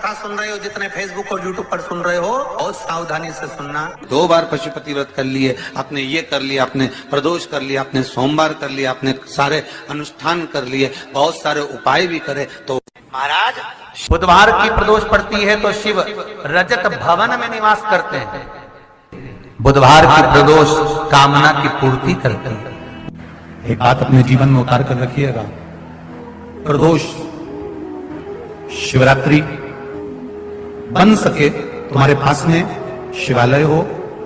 कथा सुन रहे हो, जितने फेसबुक और यूट्यूब पर सुन रहे हो, बहुत सावधानी से सुनना। 2 बार पशुपति व्रत कर लिए आपने, ये कर लिया आपने, प्रदोष कर लिया आपने, सोमवार कर लिया आपने, सारे अनुष्ठान कर लिए, बहुत सारे उपाय भी करे, तो महाराज बुधवार की प्रदोष पड़ती है तो शिव रजत भवन में निवास करते हैं। बुधवार की प्रदोष कामना की पूर्ति करते हैं। एक बात अपने जीवन में उतार कर रखिएगा, प्रदोष शिवरात्रि बन सके तुम्हारे पास में शिवालय हो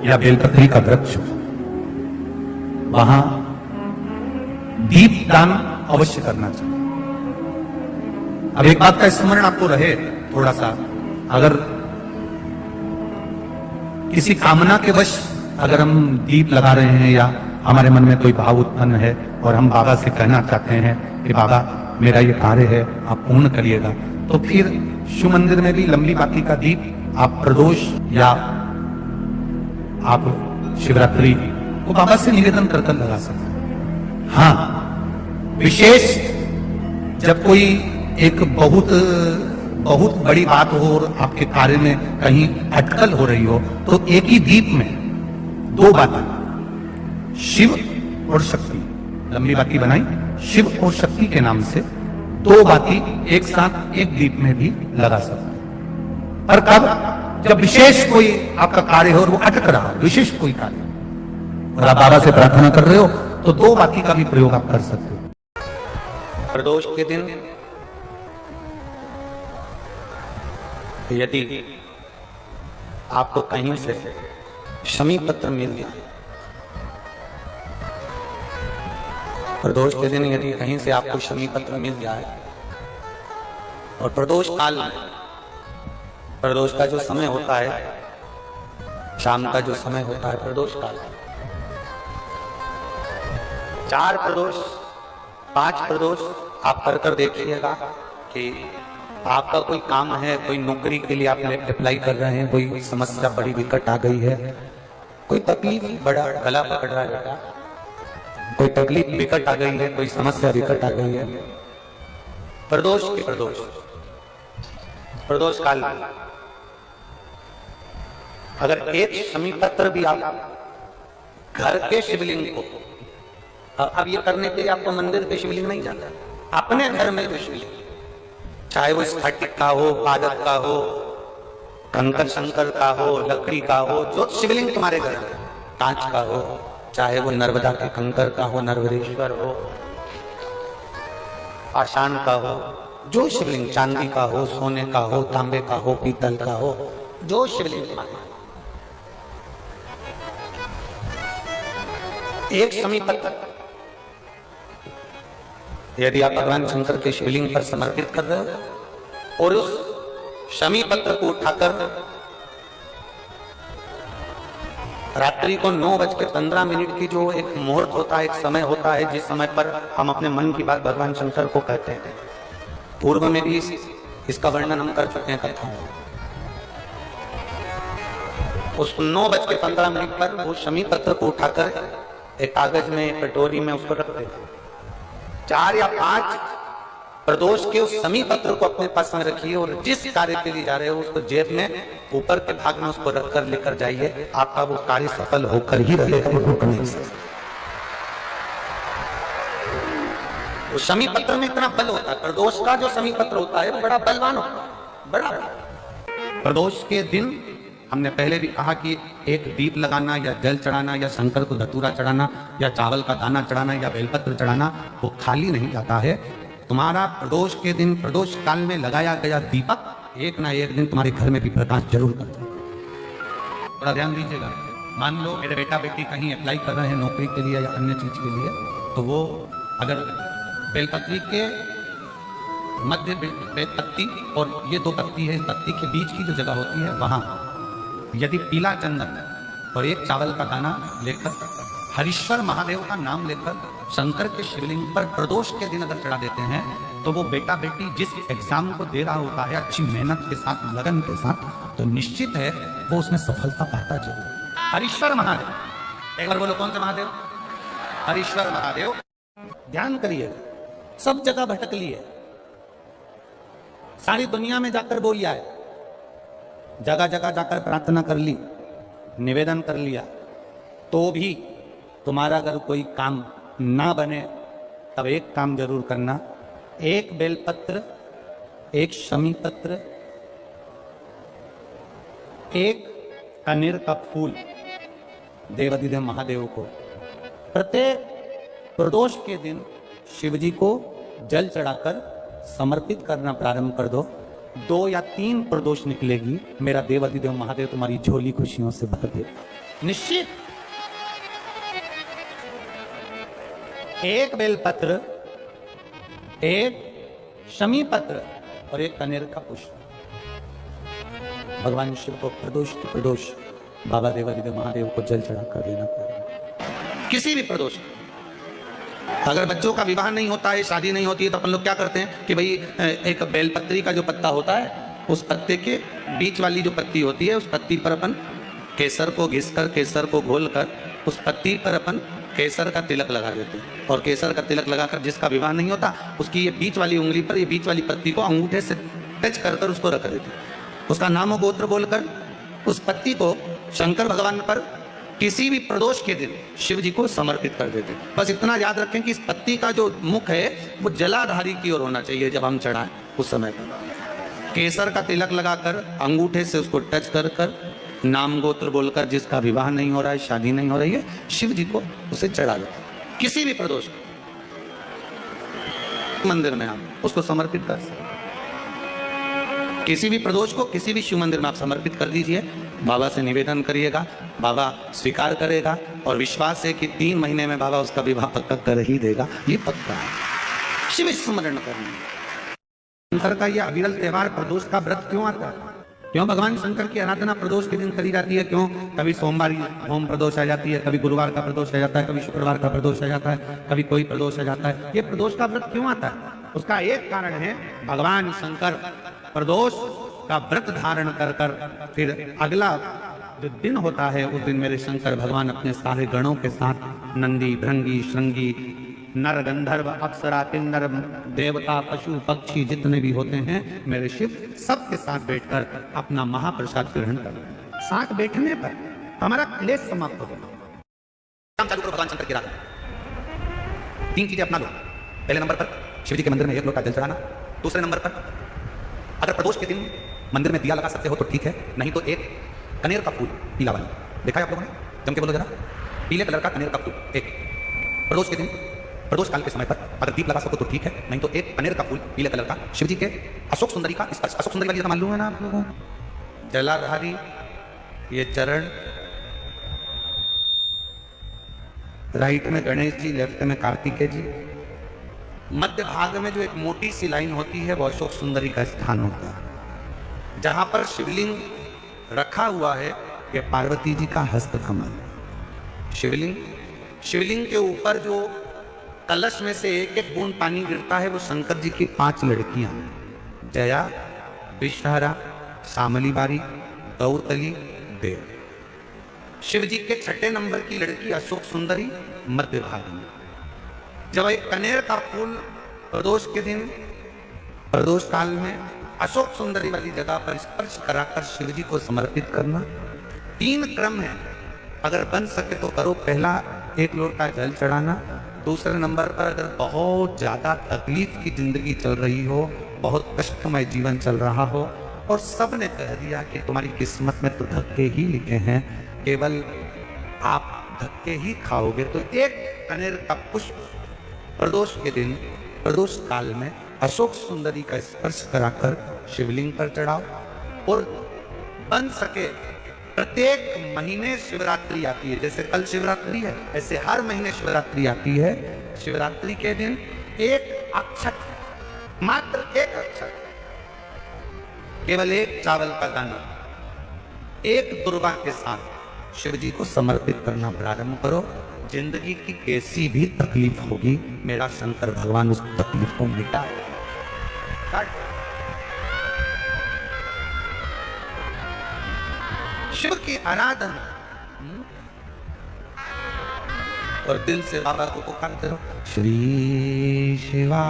या बेलपत्री का वृक्ष हो, वहां दीप दान अवश्य करना चाहिए। अब एक बात का स्मरण आपको रहे थोड़ा सा, अगर किसी कामना के वश अगर हम दीप लगा रहे हैं या हमारे मन में कोई भाव उत्पन्न है और हम बाबा से कहना चाहते हैं कि बाबा मेरा ये कार्य है आप पूर्ण करिएगा, तो फिर शिव मंदिर में भी लंबी बाती का दीप आप प्रदोष या आप शिवरात्रि को बाबा से निवेदन कर लगा सकते हैं। हाँ, विशेष जब कोई एक बहुत बड़ी बात हो और आपके कार्य में कहीं अटकल हो रही हो, तो एक ही दीप में 2 बातें, शिव और शक्ति, लंबी बाती बनाई शिव और शक्ति के नाम से, 2 बाती एक साथ एक दीप में भी लगा सकते हैं। पर कब? जब विशेष कोई आपका कार्य हो और वो अटक रहा हो, विशेष कोई कार्य और आप बाबा से प्रार्थना कर रहे हो, तो 2 बाती का भी प्रयोग आप कर सकते हो। प्रदोष के दिन यदि आपको कहीं से शमी पत्र मिल गया, प्रदोष के दिन यदि कहीं से आपको शमी पत्र मिल जाए और प्रदोष काल में, प्रदोष का जो समय होता है, शाम का जो समय होता है प्रदोष काल, 4 प्रदोष 5 प्रदोष आप कर देखिएगा कि आपका कोई काम है, कोई नौकरी के लिए आप अप्लाई कर रहे हैं, कोई समस्या बड़ी विकट आ गई है, कोई तकलीफ बड़ा गला पकड़ रहा है, कोई तकलीफ विकट आ गई है, कोई समस्या विकट आ गई है, प्रदोष काल में अगर एक शमी पत्र भी आप घर के शिवलिंग को, अब ये करने के लिए आपको मंदिर के शिवलिंग नहीं जाना, अपने घर में जो शिवलिंग, चाहे वो स्फटिक का हो, पादप का हो, कंकर शंकर का हो, लकड़ी का हो, जो शिवलिंग तुम्हारे घर में, कांच का हो, चाहे वो नर्मदा के कंकर का हो, नर्मदेश्वर हो, पाषाण का हो, जो शिवलिंग, चांदी का हो, सोने का हो, तांबे का हो, पीतल का हो, जो शिवलिंग तुम्हारे, एक शमी पत्र यदि आप भगवान शंकर के शिवलिंग पर समर्पित कर रहे हो और उस शमी पत्र को उठाकर रात्रि को 9:15 की जो एक मुहूर्त होता है, एक समय होता है, जिस समय पर हम अपने मन की बात भगवान शंकर को कहते हैं, पूर्व में भी इसका वर्णन हम कर चुके हैं कथाओं में, उस 9:15 पर वो शमी पत्र को उठाकर एक कागज में, एक कटोरी में उसको रख देते, 4 या 5 प्रदोष के उस शमी पत्र को अपने पास में रखिए और जिस कार्य के लिए जा रहे हो उसको जेब में ऊपर के भाग में उसको रखकर लेकर जाइए, आपका वो कार्य सफल होकर ही रहेगा, वो रुक नहीं सकता। वो शमी पत्र में इतना बल होता है, प्रदोष का जो शमी पत्र होता है वो बड़ा बलवान होता है, बड़ा। प्रदोष के दिन हमने पहले भी कहा कि एक दीप लगाना या जल चढ़ाना या शंकर को धतूरा चढ़ाना या चावल का दाना चढ़ाना या बेलपत्र चढ़ाना वो खाली नहीं जाता है। तुम्हारा प्रदोष के दिन, प्रदोष काल में लगाया गया दीपक एक ना एक दिन तुम्हारे घर में भी प्रकाश जरूर करता है। थोड़ा ध्यान दीजिएगा। मान लो मेरे बेटा बेटी कहीं अप्लाई कर रहे हैं नौकरी के लिए या अन्य चीज के लिए, तो वो अगर बेलपत्री के मध्य पत्ती और ये 2 पत्ती है, इस पत्ती के बीच की जो जगह होती है वहां यदि पीला चंदन और एक चावल का दाना लेकर हरीश्वर महादेव का नाम लेकर शंकर के शिवलिंग पर प्रदोष के दिन अगर चढ़ा देते हैं, तो वो बेटा बेटी जिस एग्जाम को दे रहा होता है अच्छी मेहनत के साथ, लगन के साथ, तो निश्चित है वो उसमें सफलता पाता जरूर। हरीश्वर महादेव, एक बार बोलो कौन से महादेव? हरीश्वर महादेव। ध्यान करिए, सब जगह भटक लिए, सारी दुनिया में जाकर बोलिया है जगह जगह जाकर प्रार्थना कर ली, निवेदन कर लिया, तो भी तुम्हारा अगर कोई काम ना बने, तब एक काम जरूर करना, एक बेलपत्र, एक शमी पत्र, एक कनेर का फूल देवाधिदेव महादेव को प्रत्येक प्रदोष के दिन शिव जी को जल चढ़ाकर समर्पित करना प्रारंभ कर दो। 2 या 3 प्रदोष निकलेगी, मेरा देवाधिदेव महादेव तुम्हारी झोली खुशियों से भर दे निश्चित। एक बेलपत्र, एक शमी पत्र और एक कनेर का पुष्प भगवान शिव को प्रदोष बाबा देवाधिदेव महादेव को जल चढ़ा कर देना पड़ेगा। किसी भी प्रदोष, अगर बच्चों का विवाह नहीं होता है, शादी नहीं होती है, तो अपन लोग क्या करते हैं कि भाई एक बेलपत्री का जो पत्ता होता है, उस पत्ते के बीच वाली जो पत्ती होती है, उस पत्ती पर अपन केसर को घिसकर, केसर को घोलकर उस पत्ती पर अपन केसर का तिलक लगा देते हैं। और केसर का तिलक लगाकर जिसका विवाह नहीं होता, उसकी ये बीच वाली उंगली पर, ये बीच वाली पत्ती को अंगूठे से टच कर उसको रख देते हैं। उसका नाम गोत्र बोलकर उस पत्ती को शंकर भगवान पर किसी भी प्रदोष के दिन शिव जी को समर्पित कर देते। बस इतना याद रखें कि इस पत्ती का जो मुख है वो जलाधारी की ओर होना चाहिए। जब हम चढ़ाएं उस समय पर केसर का तिलक लगाकर अंगूठे से उसको टच कर कर नाम गोत्र बोलकर, जिसका विवाह नहीं हो रहा है, शादी नहीं हो रही है, शिव जी को उसे चढ़ा दो। किसी भी प्रदोष मंदिर में आप उसको समर्पित कर सकते, किसी भी प्रदोष को किसी भी शिव मंदिर में आप समर्पित कर दीजिए। बाबा से निवेदन करिएगा, बाबा स्वीकार करेगा और विश्वास है कि 3 महीने में बाबा उसका विवाह पक्का कर ही देगा। ये पक्का है। शिव स्मरण करना। शंकर का यह अविरल त्योहार प्रदोष का व्रत क्यों आता है? क्यों भगवान शंकर की आराधना प्रदोष के दिन करी जाती है? क्यों कभी सोमवार होम प्रदोष आ जाती है, कभी गुरुवार का प्रदोष आ जाता है, कभी शुक्रवार का प्रदोष आ जाता है, कभी कोई प्रदोष आ जाता है। ये प्रदोष का व्रत क्यों आता है? उसका एक कारण है, भगवान शंकर प्रदोष का व्रत धारण कर कर फिर अगला जो दिन होता है, उस दिन मेरे शंकर भगवान अपने सारे गणों के साथ नंदी, भृंगी, श्रृंगी, नर, गंधर्व, अप्सरा, किन्नर, देवता, पशु, पक्षी जितने भी होते हैं, मेरे शिव सबके साथ बैठकर अपना महाप्रसाद ग्रहण कर। साथ बैठने पर हमारा क्लेश समाप्त हो गया। काम चालू करो भगवान शंकर की रात। 3 चीजें अपना लो। पहले नंबर पर शिव जी के मंदिर में 1 लोटा जल चढ़ाना। दूसरे नंबर पर अगर प्रदोष के दिन मंदिर में दिया लगा सकते हो तो ठीक है, नहीं तो एक कनेर का फूल पीला वाला, देखा है आप लोगों ने? जम के बोलो जरा, पीले कलर का कनेर का फूल एक प्रदोष के दिन, प्रदोष काल के समय पर अगर दीप लगा सको तो ठीक है, नहीं तो एक कनेर का फूल पीले कलर का शिव जी के अशोक सुंदरी का स्पर्श। अशोक सुंदरी वाली जगह मालूम है ना आप लोगों को? जलाधारी, ये चरण, राइट में गणेश जी, लेफ्ट में कार्तिकेय जी, मध्य भाग में जो एक मोटी सी लाइन होती है वो अशोक सुंदरी का स्थान होता है। जहां पर शिवलिंग रखा हुआ है ये पार्वती जी का हस्त कमल। शिवलिंग के ऊपर जो कलश में से एक एक बूंद पानी गिरता है वो शंकर जी की 5 लड़कियां, जया, विषहरा, शामली बारी, गौतली, देव। शिव जी के 6ठे नंबर की लड़की अशोक सुंदरी मध्य भाग में। जब एक कनेर का फूल प्रदोष के दिन, प्रदोष काल में अशोक सुंदरी वाली जगह पर स्पर्श कराकर शिव जी को समर्पित करना। 3 क्रम है, अगर बन सके तो करो। पहला 1 लोटा जल चढ़ाना। दूसरे नंबर पर अगर बहुत ज्यादा तकलीफ की जिंदगी चल रही हो, बहुत कष्टमय जीवन चल रहा हो और सबने कह दिया कि तुम्हारी किस्मत में तो धक्के ही लिखे हैं, केवल आप धक्के ही खाओगे, तो एक कनेर का पुष्प प्रदोष के दिन, प्रदोष काल में अशोक सुंदरी का स्पर्श कराकर शिवलिंग पर चढ़ाओ। और बन सके प्रत्येक महीने शिवरात्रि आती है, जैसे कल शिवरात्रि है ऐसे हर महीने शिवरात्रि आती है। शिवरात्रि के दिन 1 अक्षत, मात्र 1 अक्षत, केवल 1 चावल का दाना, 1 दुर्वा के साथ शिव जी को समर्पित करना प्रारंभ करो। जिंदगी की कैसी भी तकलीफ होगी, मेरा शंकर भगवान उस तकलीफ को मिटाए। शिव की आराधना और दिल से बाबा को पुकारते रहो, श्री शिवा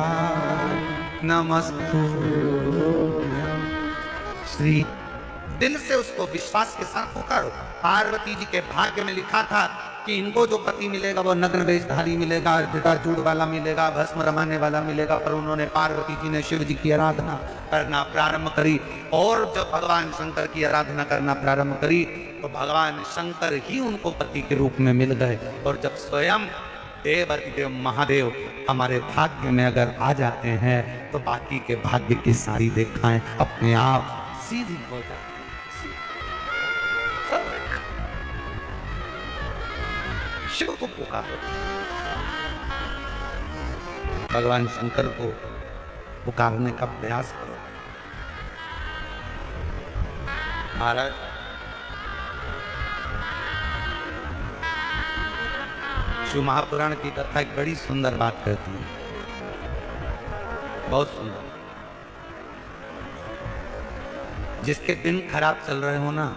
नमस्तु। श्री दिल से उसको विश्वास के साथ पुकारो। पार्वती जी के भाग्य में लिखा था कि इनको जो पति मिलेगा वो नग्न वेशधारी मिलेगा, जटाजूट वाला मिलेगा, भस्म रमाने वाला मिलेगा। पर उन्होंने, पार्वती जी ने शिव जी की आराधना करना प्रारंभ करी, और जब भगवान शंकर की आराधना करना प्रारंभ करी तो भगवान शंकर ही उनको पति के रूप में मिल गए। और जब स्वयं देव महादेव हमारे भाग्य में अगर आ जाते हैं तो बाकी के भाग्य की सारी रेखाएं अपने आप सीधी हो जाती। शिव को पुकारो, भगवान शंकर को पुकारने का प्रयास करो। महाराज, शिव महापुराण की कथा एक बड़ी सुंदर बात कहती है, बहुत सुंदर। जिसके दिन खराब चल रहे हो ना,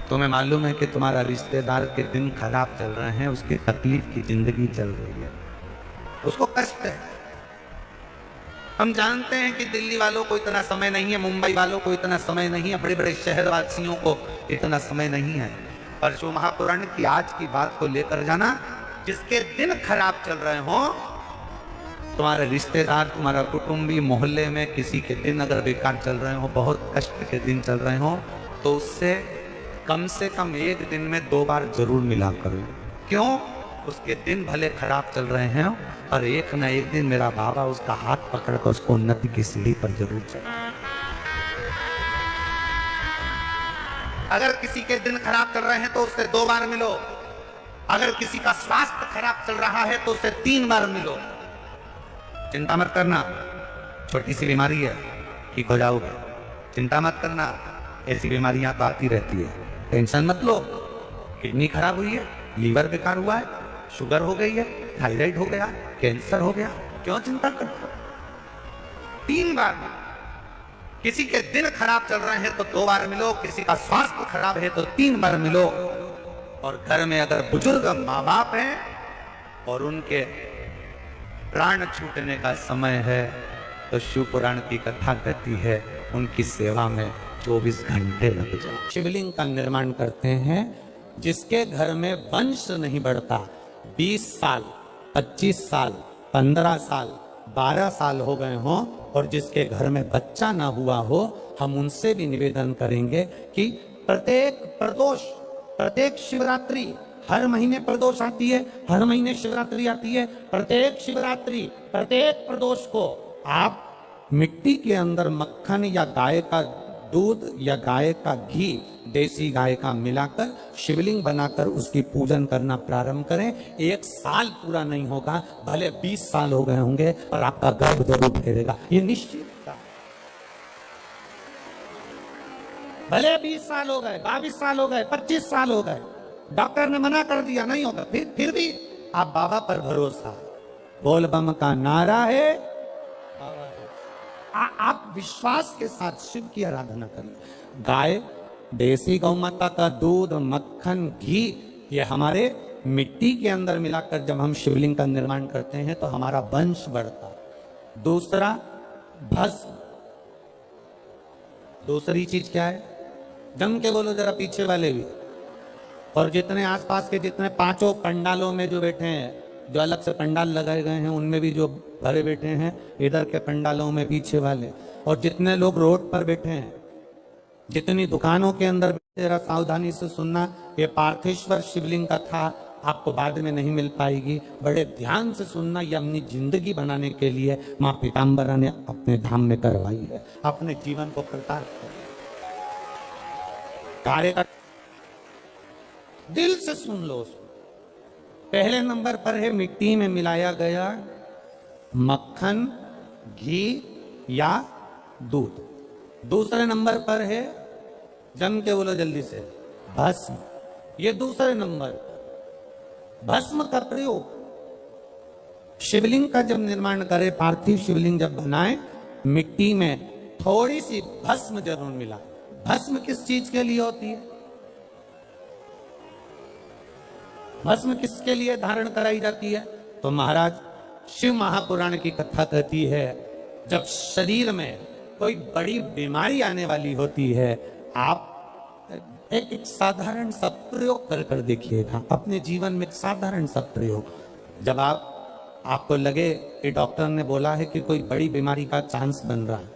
तुम्हें मालूम है कि तुम्हारा रिश्तेदार के दिन खराब चल रहे हैं, उसकी तकलीफ की जिंदगी चल रही है, उसको कष्ट है। हम जानते हैं कि दिल्ली वालों को इतना समय नहीं है, मुंबई वालों को इतना समय नहीं है, बड़े बड़े शहर वासियों को इतना समय नहीं है। पर शिव महापुराण की आज की बात को लेकर जाना, जिसके दिन खराब चल रहे हो, तुम्हारे रिश्तेदार, तुम्हारा कुटुंबी, मोहल्ले में किसी के दिन अगर बेकार चल रहे हो, बहुत कष्ट के दिन चल रहे हो, तो उससे कम से कम एक दिन में 2 बार जरूर मिला करो। क्यों? उसके दिन भले खराब चल रहे हैं और एक ना एक दिन मेरा बाबा उसका हाथ पकड़कर उसको उन्नति की सीढ़ी पर जरूर चला। अगर किसी के दिन खराब चल रहे हैं तो उससे 2 बार मिलो। अगर किसी का स्वास्थ्य खराब चल रहा है तो उससे 3 बार मिलो। चिंता मत करना, छोटी सी बीमारी है, ठीक हो जाओगे। चिंता मत करना, ऐसी बीमारियां तो आती रहती है, टेंशन मत लो। किडनी खराब हुई है, लीवर बेकार हुआ है, शुगर हो गई है, थायराइड हो गया, कैंसर हो गया, क्यों चिंता करते हो? 3 बार मिलो। किसी के दिन खराब चल रहे हैं तो 2 बार मिलो, किसी का स्वास्थ्य खराब है तो 3 बार मिलो। और घर में अगर बुजुर्ग माँ बाप हैं और उनके प्राण छूटने का समय है तो शिव पुराण की कथा कहती है उनकी सेवा में 24 घंटे लग जाए। शिवलिंग का निर्माण करते हैं, जिसके घर में वंश नहीं बढ़ता, 20 साल, 25 साल, 15 साल, 12 साल हो गए हों और जिसके घर में बच्चा ना हुआ हो, हम उनसे भी निवेदन करेंगे कि प्रत्येक प्रदोष, प्रत्येक शिवरात्रि, हर महीने प्रदोष आती है, हर महीने शिवरात्रि आती है, प्रत्येक शिवरात्रि, प्रत्येक प्रदोष को आप मिट्टी के अंदर मक्खन या गाय का दूध या गाय का घी, देसी गाय का मिलाकर शिवलिंग बनाकर उसकी पूजन करना प्रारंभ करें। 1 साल पूरा नहीं होगा, भले 20 साल हो गए होंगे, पर आपका गर्भ जरूर फेरेगा, ये निश्चित। भले 20 साल हो गए, 22 साल हो गए, 25 साल हो गए, डॉक्टर ने मना कर दिया नहीं होगा, फिर भी आप बाबा पर भरोसा, बोल बम का नारा है, आप विश्वास के साथ शिव की आराधना करें। गाय, देसी गौ माता का दूध, मक्खन, घी, ये हमारे मिट्टी के अंदर मिलाकर जब हम शिवलिंग का निर्माण करते हैं तो हमारा वंश बढ़ता है। दूसरा, भस्म। दूसरी चीज क्या है? जम के बोलो जरा पीछे वाले भी, और जितने आसपास के जितने 5 पंडालों में जो बैठे हैं, जो अलग से पंडाल लगाए गए हैं उनमें भी जो भरे बैठे हैं, इधर के पंडालों में पीछे वाले, और जितने लोग रोड पर बैठे हैं, जितनी दुकानों के अंदर बैठे, जरा सावधानी से सुनना। ये पार्थेश्वर शिवलिंग का था, आपको बाद में नहीं मिल पाएगी, बड़े ध्यान से सुनना। ये अपनी जिंदगी बनाने के लिए माँ पीताम्बरा ने अपने धाम में करवाई है, अपने जीवन को कृतार्थ कार्य का दिल से सुन लो। पहले नंबर पर है मिट्टी में मिलाया गया मक्खन, घी या दूध। दूसरे नंबर पर है, जम के बोलो जल्दी से, भस्म। ये दूसरे नंबर पर भस्म का प्रयोग, शिवलिंग का जब निर्माण करे, पार्थिव शिवलिंग जब बनाए, मिट्टी में थोड़ी सी भस्म जरूर मिला। भस्म किस चीज के लिए होती है? भस्म किसके लिए धारण कराई जाती है? तो महाराज, शिव महापुराण की कथा कहती है, जब शरीर में कोई बड़ी बीमारी आने वाली होती है, आप एक साधारण सा प्रयोग कर देखिएगा अपने जीवन में। एक साधारण सा प्रयोग, जब आपको लगे कि डॉक्टर ने बोला है कि कोई बड़ी बीमारी का चांस बन रहा है,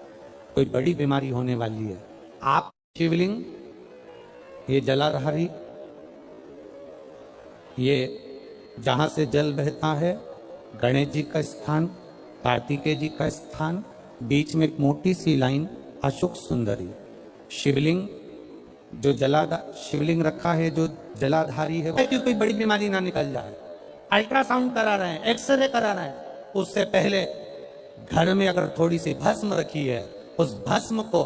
कोई बड़ी बीमारी होने वाली है, आप शिवलिंग, ये जलाधारी, ये जहां से जल बहता है, गणेश जी का स्थान, कार्तिकेय जी का स्थान, बीच में एक मोटी सी लाइन अशोक सुंदरी, शिवलिंग जो शिवलिंग रखा है जो जलाधारी है, कि कोई बड़ी बीमारी ना निकल जाए। अल्ट्रासाउंड करा रहे हैं, एक्सरे करा रहे हैं, उससे पहले घर में अगर थोड़ी सी भस्म रखी है, उस भस्म को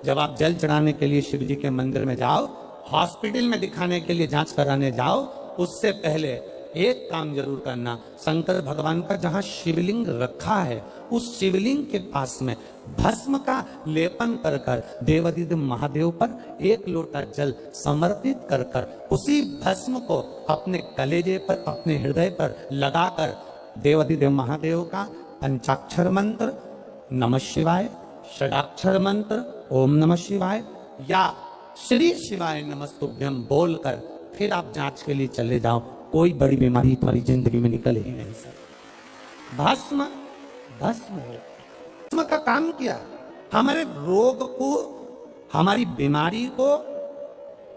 जब आप जल चढ़ाने के लिए शिव जी के मंदिर में जाओ, हॉस्पिटल में दिखाने के लिए जांच कराने जाओ, उससे पहले एक काम जरूर करना, शंकर भगवान का जहां शिवलिंग रखा है उस शिवलिंग के पास में भस्म का लेपन कर कर देवादिदेव महादेव पर एक लोटा जल समर्पित कर कर उसी भस्म को अपने कलेजे पर, अपने हृदय पर लगाकर देवादिदेव महादेव का पंचाक्षर मंत्र नमः शिवाय, षडाक्षर मंत्र ओम नमः शिवाय या श्री शिवाय नमस्तुभ्यम बोलकर फिर आप जांच के लिए चले जाओ। कोई बड़ी बीमारी तुम्हारी जिंदगी में निकल ही नहीं सकती। भस्म भस्म का काम किया, हमारे रोग को, हमारी बीमारी को,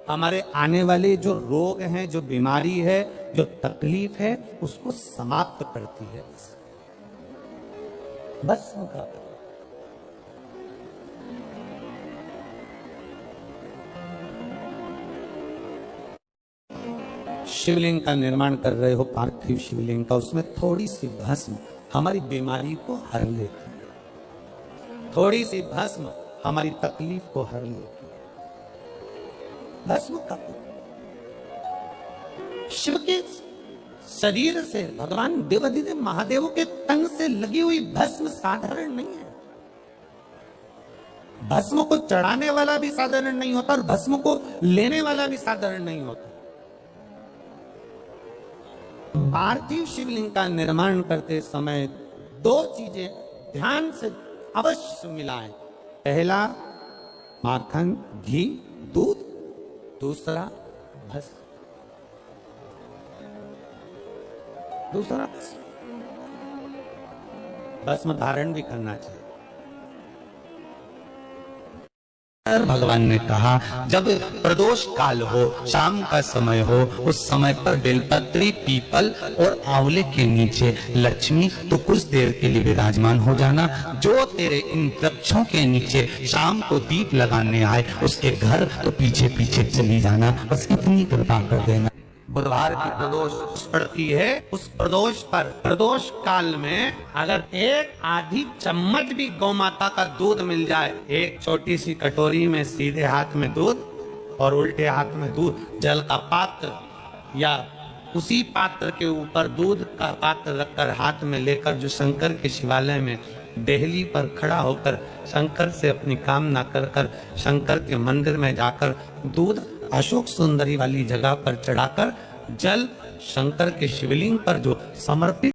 हमारे आने वाले जो रोग हैं, जो बीमारी है, जो तकलीफ है, उसको समाप्त करती है भस्म का। शिवलिंग का निर्माण कर रहे हो, पार्थिव शिवलिंग का, उसमें थोड़ी सी भस्म हमारी बीमारी को हर लेती है, थोड़ी सी भस्म हमारी तकलीफ को हर लेती है। भस्म का शिव के शरीर से, भगवान देवादिदेव महादेव के तन से लगी हुई भस्म साधारण नहीं है। भस्म को चढ़ाने वाला भी साधारण नहीं होता और भस्म को लेने वाला भी साधारण नहीं होता। पार्थिव शिवलिंग का निर्माण करते समय दो चीजें ध्यान से अवश्य मिलाएं। पहला माखन, घी, दूध, दूसरा भस्म, भस्म धारण भी करना चाहिए। भगवान ने कहा जब प्रदोष काल हो, शाम का समय हो, उस समय पर बेलपत्री, पीपल और आंवले के नीचे लक्ष्मी तो कुछ देर के लिए विराजमान हो जाना। जो तेरे इन वृक्षों के नीचे शाम को दीप लगाने आए उसके घर तो पीछे पीछे चली जाना। बस इतनी कृपा कर देना। बुधवार की प्रदोष पड़ती है, उस प्रदोष पर, प्रदोष काल में अगर एक आधी चम्मच भी गौ माता का दूध मिल जाए, एक छोटी सी कटोरी में सीधे हाथ में दूध और उल्टे हाथ में दूध, जल का पात्र या उसी पात्र के ऊपर दूध का पात्र रखकर हाथ में लेकर जो शंकर के शिवालय में देहली पर खड़ा होकर शंकर से अपनी कामना कर कर शंकर के मंदिर में जाकर दूध अशोक सुंदरी वाली जगह पर चढ़ाकर जल शंकर के शिवलिंग पर जो समर्पित